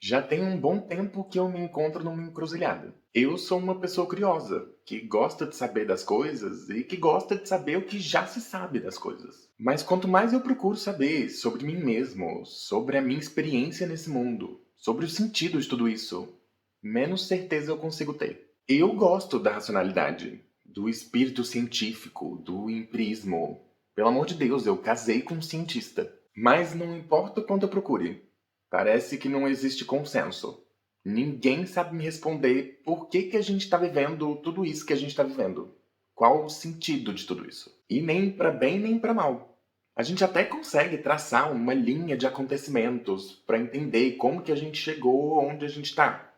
Já tem um bom tempo que eu me encontro numa encruzilhada. Eu sou uma pessoa curiosa, que gosta de saber das coisas e que gosta de saber o que já se sabe das coisas. Mas quanto mais eu procuro saber sobre mim mesmo, sobre a minha experiência nesse mundo, sobre o sentido de tudo isso, menos certeza eu consigo ter. Eu gosto da racionalidade, do espírito científico, do empirismo. Pelo amor de Deus, eu casei com um cientista. Mas não importa o quanto eu procure, parece que não existe consenso. Ninguém sabe me responder por que a gente está vivendo tudo isso que a gente está vivendo. Qual o sentido de tudo isso? E nem para bem nem para mal. A gente até consegue traçar uma linha de acontecimentos para entender como que a gente chegou onde a gente está.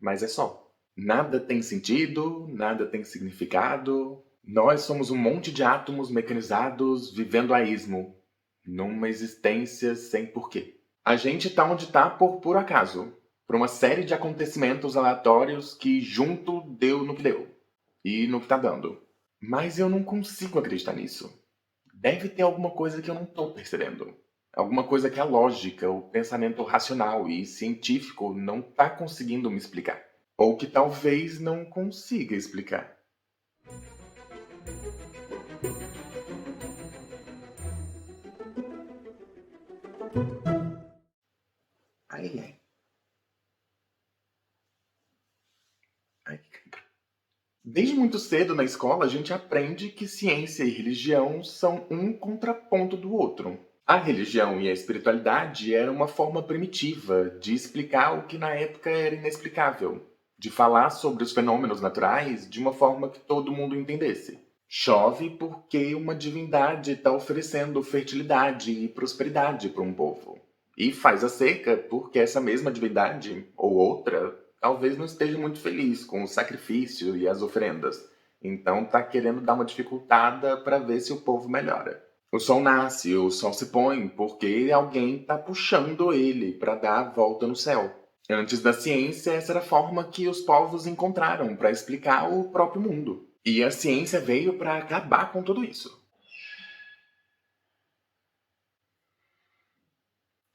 Mas é só. Nada tem sentido, nada tem significado. Nós somos um monte de átomos mecanizados vivendo a esmo, numa existência sem porquê. A gente tá onde tá por puro acaso, por uma série de acontecimentos aleatórios que junto deu no que deu e no que tá dando. Mas eu não consigo acreditar nisso. Deve ter alguma coisa que eu não tô percebendo. Alguma coisa que a lógica, o pensamento racional e científico não tá conseguindo me explicar. Ou que talvez não consiga explicar. Ai, ai. Ai. Desde muito cedo na escola, a gente aprende que ciência e religião são um contraponto do outro. A religião e a espiritualidade eram uma forma primitiva de explicar o que na época era inexplicável, de falar sobre os fenômenos naturais de uma forma que todo mundo entendesse. Chove porque uma divindade está oferecendo fertilidade e prosperidade para um povo. E faz a seca porque essa mesma divindade, ou outra, talvez não esteja muito feliz com o sacrifício e as oferendas. Então está querendo dar uma dificultada para ver se o povo melhora. O sol nasce, o sol se põe, porque alguém está puxando ele para dar a volta no céu. Antes da ciência, essa era a forma que os povos encontraram para explicar o próprio mundo. E a ciência veio para acabar com tudo isso.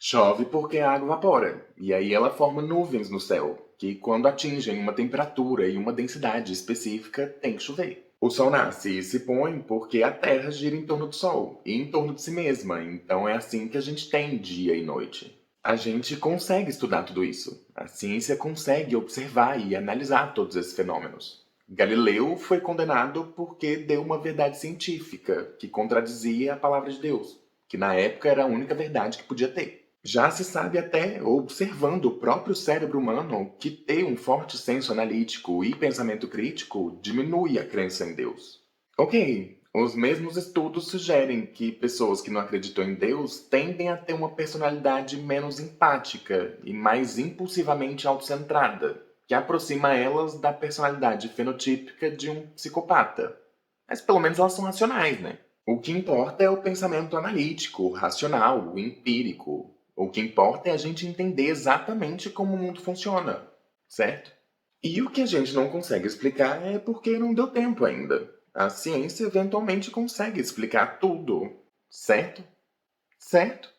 Chove porque a água evapora, e aí ela forma nuvens no céu, que quando atingem uma temperatura e uma densidade específica, tem que chover. O sol nasce e se põe porque a Terra gira em torno do Sol e em torno de si mesma, então é assim que a gente tem dia e noite. A gente consegue estudar tudo isso. A ciência consegue observar e analisar todos esses fenômenos. Galileu foi condenado porque deu uma verdade científica que contradizia a palavra de Deus, que na época era a única verdade que podia ter. Já se sabe até, observando o próprio cérebro humano, que ter um forte senso analítico e pensamento crítico diminui a crença em Deus. Ok, os mesmos estudos sugerem que pessoas que não acreditam em Deus tendem a ter uma personalidade menos empática e mais impulsivamente autocentrada, que aproxima elas da personalidade fenotípica de um psicopata. Mas pelo menos elas são racionais, né? O que importa é o pensamento analítico, racional, empírico. O que importa é a gente entender exatamente como o mundo funciona, certo? E o que a gente não consegue explicar é porque não deu tempo ainda. A ciência eventualmente consegue explicar tudo, certo? Certo?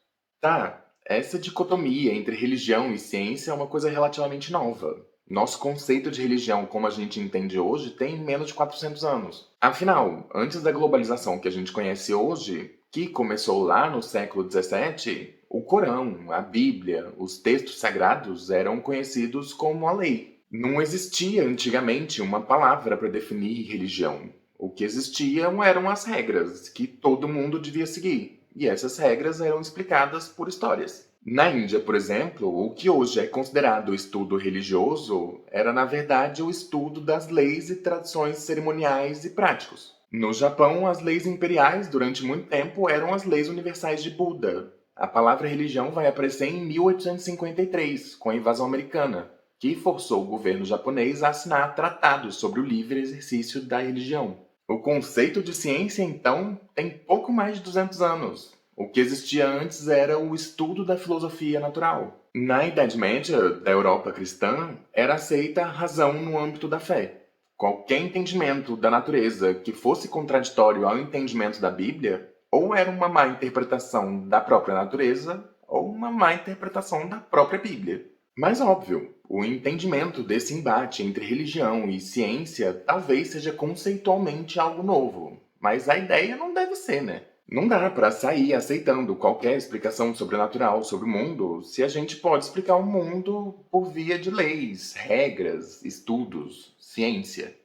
Tá, essa dicotomia entre religião e ciência é uma coisa relativamente nova. Nosso conceito de religião, como a gente entende hoje, tem menos de 400 anos. Afinal, antes da globalização que a gente conhece hoje, que começou lá no século XVII, o Corão, a Bíblia, os textos sagrados eram conhecidos como a lei. Não existia antigamente uma palavra para definir religião. O que existiam eram as regras que todo mundo devia seguir, e essas regras eram explicadas por histórias. Na Índia, por exemplo, o que hoje é considerado estudo religioso era, na verdade, o estudo das leis e tradições cerimoniais e práticos. No Japão, as leis imperiais, durante muito tempo, eram as leis universais de Buda. A palavra religião vai aparecer em 1853, com a invasão americana, que forçou o governo japonês a assinar tratados sobre o livre exercício da religião. O conceito de ciência, então, tem pouco mais de 200 anos. O que existia antes era o estudo da filosofia natural. Na Idade Média, da Europa cristã, era aceita a razão no âmbito da fé. Qualquer entendimento da natureza que fosse contraditório ao entendimento da Bíblia, ou era uma má interpretação da própria natureza, ou uma má interpretação da própria Bíblia. Mas óbvio, o entendimento desse embate entre religião e ciência talvez seja conceitualmente algo novo, mas a ideia não deve ser, né? Não dá pra sair aceitando qualquer explicação sobrenatural sobre o mundo se a gente pode explicar o mundo por via de leis, regras, estudos, ciência,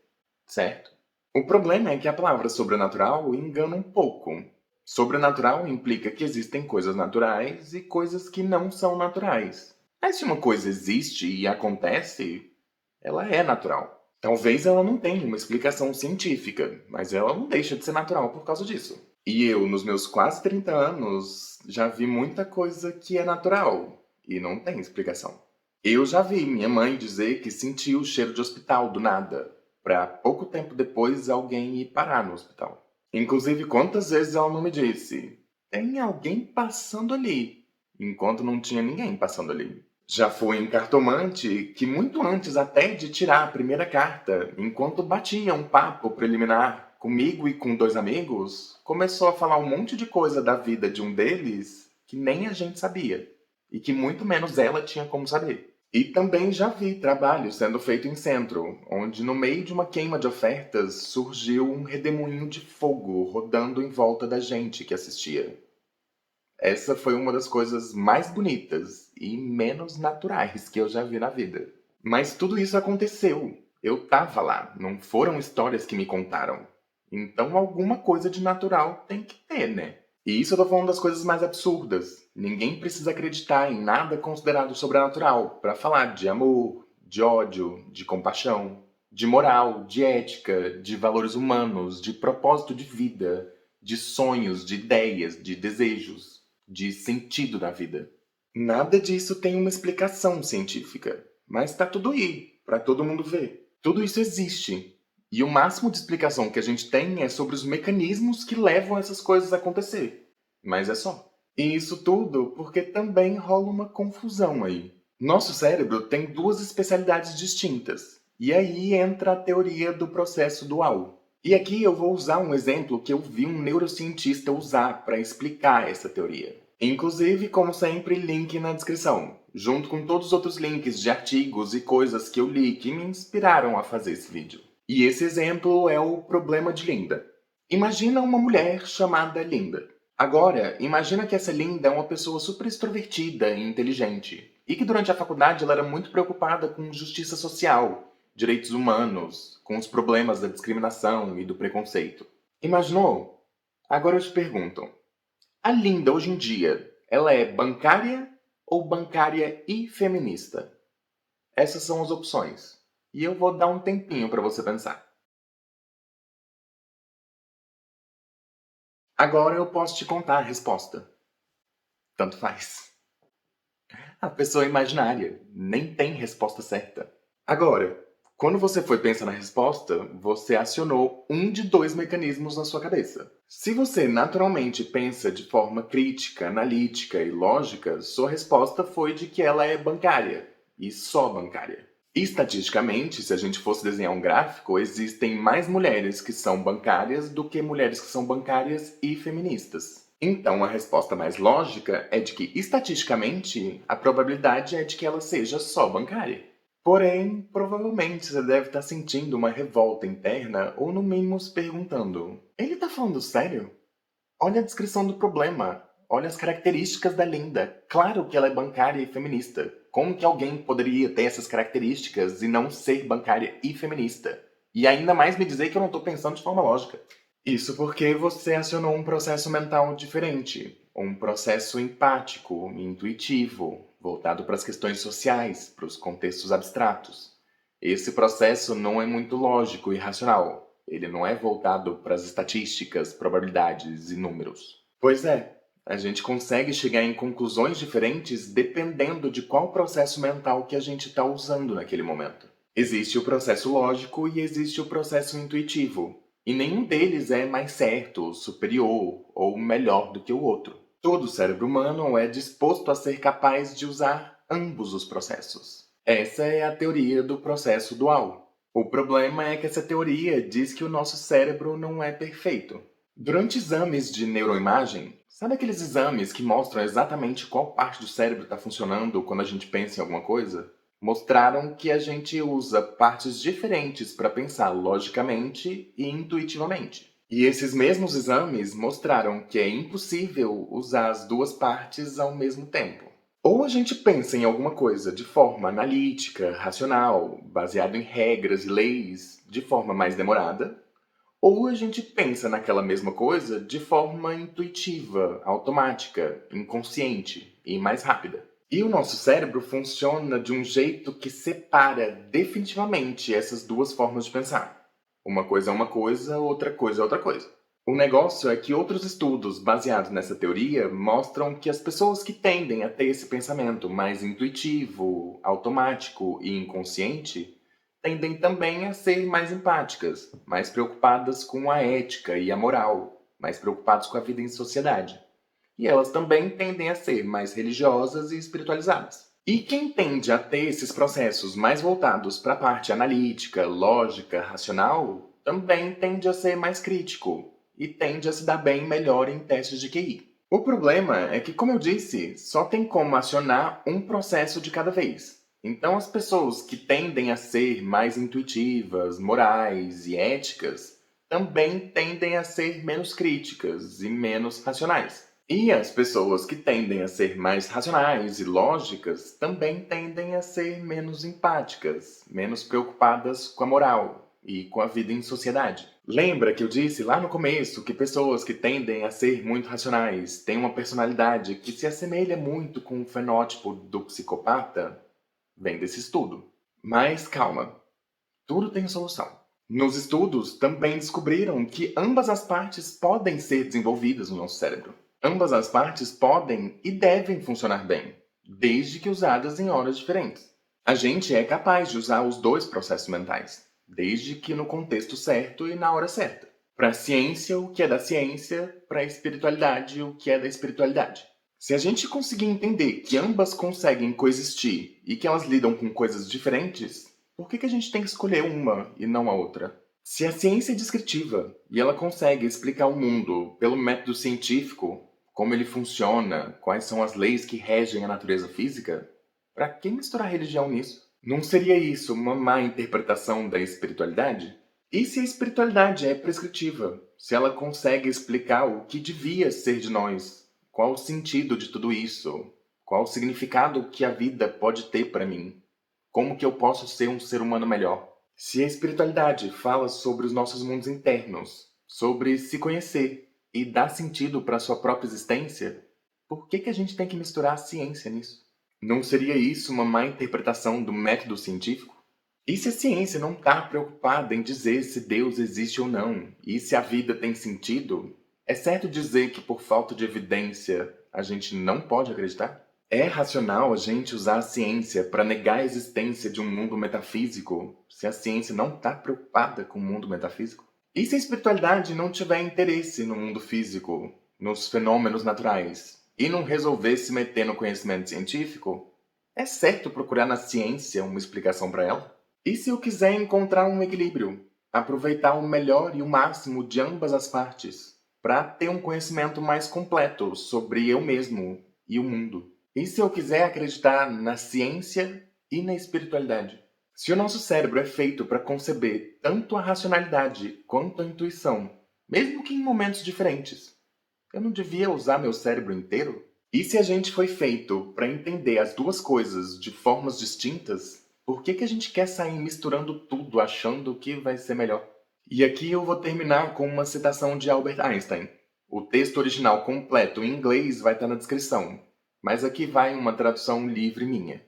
certo? O problema é que a palavra sobrenatural engana um pouco. Sobrenatural implica que existem coisas naturais e coisas que não são naturais. Mas se uma coisa existe e acontece, ela é natural. Talvez ela não tenha uma explicação científica, mas ela não deixa de ser natural por causa disso. E eu, nos meus quase 30 anos, já vi muita coisa que é natural e não tem explicação. Eu já vi minha mãe dizer que sentiu o cheiro de hospital do nada, pra pouco tempo depois alguém ir parar no hospital. Inclusive, quantas vezes ela não me disse: tem alguém passando ali, enquanto não tinha ninguém passando ali. Já fui em cartomante que, muito antes até de tirar a primeira carta, enquanto batia um papo preliminar comigo e com dois amigos, começou a falar um monte de coisa da vida de um deles que nem a gente sabia, e que muito menos ela tinha como saber. E também já vi trabalho sendo feito em centro, onde no meio de uma queima de ofertas surgiu um redemoinho de fogo rodando em volta da gente que assistia. Essa foi uma das coisas mais bonitas e menos naturais que eu já vi na vida. Mas tudo isso aconteceu. Eu tava lá, não foram histórias que me contaram. Então alguma coisa de natural tem que ter, né? E isso eu tô falando das coisas mais absurdas. Ninguém precisa acreditar em nada considerado sobrenatural para falar de amor, de ódio, de compaixão, de moral, de ética, de valores humanos, de propósito de vida, de sonhos, de ideias, de desejos, de sentido na vida. Nada disso tem uma explicação científica, mas tá tudo aí, para todo mundo ver. Tudo isso existe. E o máximo de explicação que a gente tem é sobre os mecanismos que levam essas coisas a acontecer. Mas é só. E isso tudo porque também rola uma confusão aí. Nosso cérebro tem duas especialidades distintas. E aí entra a teoria do processo dual. E aqui eu vou usar um exemplo que eu vi um neurocientista usar para explicar essa teoria. Inclusive, como sempre, link na descrição, junto com todos os outros links de artigos e coisas que eu li que me inspiraram a fazer esse vídeo. E esse exemplo é o problema de Linda. Imagina uma mulher chamada Linda. Agora, imagina que essa Linda é uma pessoa super extrovertida e inteligente, e que durante a faculdade ela era muito preocupada com justiça social, direitos humanos, com os problemas da discriminação e do preconceito. Imaginou? Agora eu te pergunto, a Linda hoje em dia, ela é bancária ou bancária e feminista? Essas são as opções. E eu vou dar um tempinho para você pensar. Agora eu posso te contar a resposta. Tanto faz. A pessoa é imaginária, nem tem resposta certa. Agora, quando você foi pensar na resposta, você acionou um de dois mecanismos na sua cabeça. Se você naturalmente pensa de forma crítica, analítica e lógica, sua resposta foi de que ela é bancária, e só bancária. Estatisticamente, se a gente fosse desenhar um gráfico, existem mais mulheres que são bancárias do que mulheres que são bancárias e feministas. Então, a resposta mais lógica é de que, estatisticamente, a probabilidade é de que ela seja só bancária. Porém, provavelmente você deve estar sentindo uma revolta interna ou no mínimo se perguntando: ele tá falando sério? Olha a descrição do problema. Olha as características da Linda. Claro que ela é bancária e feminista. Como que alguém poderia ter essas características e não ser bancária e feminista? E ainda mais me dizer que eu não tô pensando de forma lógica. Isso porque você acionou um processo mental diferente, um processo empático, intuitivo, voltado para as questões sociais, para os contextos abstratos. Esse processo não é muito lógico e racional. Ele não é voltado para as estatísticas, probabilidades e números. Pois é, a gente consegue chegar em conclusões diferentes dependendo de qual processo mental que a gente está usando naquele momento. Existe o processo lógico e existe o processo intuitivo. E nenhum deles é mais certo, superior ou melhor do que o outro. Todo cérebro humano é disposto a ser capaz de usar ambos os processos. Essa é a teoria do processo dual. O problema é que essa teoria diz que o nosso cérebro não é perfeito. Durante exames de neuroimagem, Sabe aqueles exames que mostram exatamente qual parte do cérebro está funcionando quando a gente pensa em alguma coisa? Mostraram que a gente usa partes diferentes para pensar logicamente e intuitivamente. E esses mesmos exames mostraram que é impossível usar as duas partes ao mesmo tempo. Ou a gente pensa em alguma coisa de forma analítica, racional, baseado em regras e leis, de forma mais demorada, ou a gente pensa naquela mesma coisa de forma intuitiva, automática, inconsciente e mais rápida. E o nosso cérebro funciona de um jeito que separa definitivamente essas duas formas de pensar. Uma coisa é uma coisa, outra coisa é outra coisa. O negócio é que outros estudos baseados nessa teoria mostram que as pessoas que tendem a ter esse pensamento mais intuitivo, automático e inconsciente tendem também a ser mais empáticas, mais preocupadas com a ética e a moral, mais preocupadas com a vida em sociedade. E elas também tendem a ser mais religiosas e espiritualizadas. E quem tende a ter esses processos mais voltados para a parte analítica, lógica, racional, também tende a ser mais crítico e tende a se dar bem melhor em testes de QI. O problema é que, como eu disse, só tem como acionar um processo de cada vez. Então, as pessoas que tendem a ser mais intuitivas, morais e éticas também tendem a ser menos críticas e menos racionais. E as pessoas que tendem a ser mais racionais e lógicas também tendem a ser menos empáticas, menos preocupadas com a moral e com a vida em sociedade. Lembra que eu disse lá no começo que pessoas que tendem a ser muito racionais têm uma personalidade que se assemelha muito com o fenótipo do psicopata? Vem desse estudo. Mas calma, tudo tem solução. Nos estudos também descobriram que ambas as partes podem ser desenvolvidas no nosso cérebro. Ambas as partes podem e devem funcionar bem, desde que usadas em horas diferentes. A gente é capaz de usar os dois processos mentais, desde que no contexto certo e na hora certa. Para a ciência, o que é da ciência, para a espiritualidade, o que é da espiritualidade. Se a gente conseguir entender que ambas conseguem coexistir e que elas lidam com coisas diferentes, por que a gente tem que escolher uma e não a outra? Se a ciência é descritiva e ela consegue explicar o mundo pelo método científico, como ele funciona, quais são as leis que regem a natureza física, para que misturar religião nisso? Não seria isso uma má interpretação da espiritualidade? E se a espiritualidade é prescritiva? Se ela consegue explicar o que devia ser de nós? Qual o sentido de tudo isso? Qual o significado que a vida pode ter para mim? Como que eu posso ser um ser humano melhor? Se a espiritualidade fala sobre os nossos mundos internos, sobre se conhecer e dar sentido para a sua própria existência, por que a gente tem que misturar a ciência nisso? Não seria isso uma má interpretação do método científico? E se a ciência não está preocupada em dizer se Deus existe ou não, e se a vida tem sentido, é certo dizer que por falta de evidência a gente não pode acreditar? É racional a gente usar a ciência para negar a existência de um mundo metafísico se a ciência não está preocupada com o mundo metafísico? E se a espiritualidade não tiver interesse no mundo físico, nos fenômenos naturais, e não resolver se meter no conhecimento científico, é certo procurar na ciência uma explicação para ela? E se eu quiser encontrar um equilíbrio, aproveitar o melhor e o máximo de ambas as partes, para ter um conhecimento mais completo sobre eu mesmo e o mundo? E se eu quiser acreditar na ciência e na espiritualidade? Se o nosso cérebro é feito para conceber tanto a racionalidade quanto a intuição, mesmo que em momentos diferentes, eu não devia usar meu cérebro inteiro? E se a gente foi feito para entender as duas coisas de formas distintas, por que a gente quer sair misturando tudo achando que vai ser melhor? E aqui eu vou terminar com uma citação de Albert Einstein. O texto original completo em inglês vai estar na descrição, mas aqui vai uma tradução livre minha.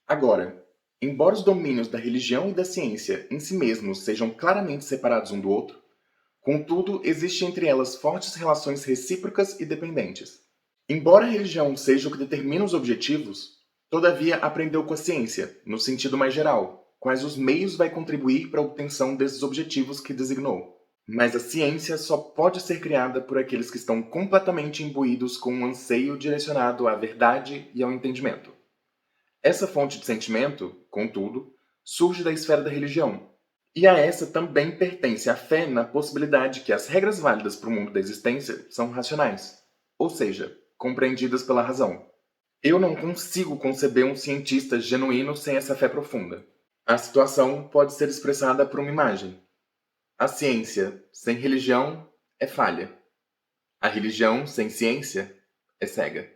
Agora, embora os domínios da religião e da ciência em si mesmos sejam claramente separados um do outro, contudo, existem entre elas fortes relações recíprocas e dependentes. Embora a religião seja o que determina os objetivos, todavia aprendeu com a ciência, no sentido mais geral, quais os meios vai contribuir para a obtenção desses objetivos que designou. Mas a ciência só pode ser criada por aqueles que estão completamente imbuídos com um anseio direcionado à verdade e ao entendimento. Essa fonte de sentimento, contudo, surge da esfera da religião, E a essa também pertence a fé na possibilidade que as regras válidas para o mundo da existência são racionais, ou seja, compreendidas pela razão. Eu não consigo conceber um cientista genuíno sem essa fé profunda. A situação pode ser expressada por uma imagem. A ciência sem religião é falha. A religião sem ciência é cega.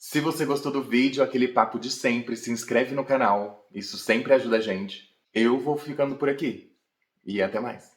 Se você gostou do vídeo, aquele papo de sempre, se inscreve no canal. Isso sempre ajuda a gente. Eu vou ficando por aqui. E até mais.